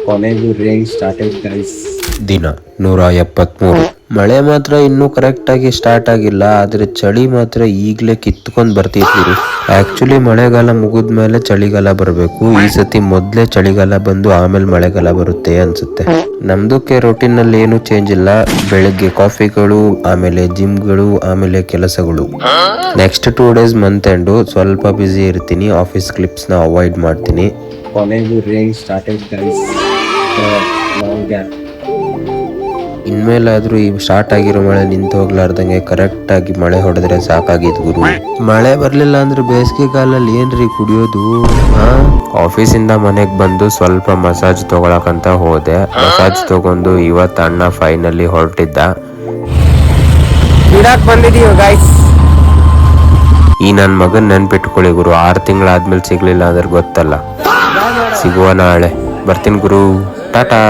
ಕೊನೆಗೂ rain started guys. ದಿನ 173. ಮಳೆ ಮಾತ್ರ ಇನ್ನೂ ಕರೆಕ್ಟ್ ಆಗಿ ಸ್ಟಾರ್ಟ್ ಆಗಿಲ್ಲ, ಆದ್ರೆ ಚಳಿ ಮಾತ್ರ ಈಗ್ಲೇ ಕಿತ್ಕೊಂಡ್ ಬರ್ತಿದ್ರು. ಆಕ್ಚುಲಿ ಮಳೆಗಾಲ ಮುಗಿದ್ಮೇಲೆ ಚಳಿಗಾಲ ಬರಬೇಕು. ಈ ಸತಿ ಮೊದ್ಲೇ ಚಳಿಗಾಲ ಬಂದು ಆಮೇಲೆ ಮಳೆಗಾಲ ಬರುತ್ತೆ ಅನ್ಸುತ್ತೆ. ನಮ್ದಕ್ಕೆ ರೊಟೀನ್ ನಲ್ಲಿ ಏನು ಚೇಂಜ್ ಇಲ್ಲ. ಬೆಳಗ್ಗೆ ಕಾಫಿಗಳು, ಆಮೇಲೆ ಜಿಮ್ಗಳು, ಆಮೇಲೆ ಕೆಲಸಗಳು. ನೆಕ್ಸ್ಟ್ 2 days ಮಂತ್ ಎಂಡು ಸ್ವಲ್ಪ ಬ್ಯುಸಿ ಇರ್ತೀನಿ. ಆಫೀಸ್ ಕ್ಲಿಪ್ಸ್ ನ ಅವಾಯ್ಡ್ ಮಾಡ್ತೀನಿ. ಕೊನೆಗೂ rain started guys. Long gap. ಇನ್ಮೇಲಾದ್ರೂ ಈ ಸ್ಟಾರ್ಟ್ ಆಗಿರೋ ಮಳೆ ನಿಂತು ಹೋಗ್ಲಾರ್ದಂಗೆ ಕರೆಕ್ಟ್ ಆಗಿ ಮಳೆ ಹೊಡೆದ್ರೆ ಸಾಕಾಗಿದ್ ಗುರು. ಮಳೆ ಬರ್ಲಿಲ್ಲ ಅಂದ್ರೆ ಬೇಸಿಗೆಗಾಲಲ್ಲಿ ಏನ್ರಿ ಕುಡಿಯೋದು? ಆಫೀಸಿಂದ ಮನೆಗ್ ಬಂದು ಸ್ವಲ್ಪ ಮಸಾಜ್ ತಗೊಳಕಂತ ಹೋದೆ. ಮಸಾಜ್ ತಗೊಂಡು ಇವತ್ತು ಅಣ್ಣ ಫೈನಲಿ ಹೊರಟಿದ್ದ. ಬಂದಿದೀವಿ ಗೈಸ್. ಈ ನನ್ ಮಗನ್ ನೆನ್ಪಿಟ್ಕೊಳ್ಳಿ ಗುರು, 6 ತಿಂಗಳಾದ್ಮೇಲೆ ಸಿಗ್ಲಿಲ್ಲ ಅಂದ್ರೆ ಗೊತ್ತಲ್ಲ. ಸಿಗುವ ನಾಳೆ. ಬರ್ತೀನಿ ಗುರು, ಟಾಟಾ.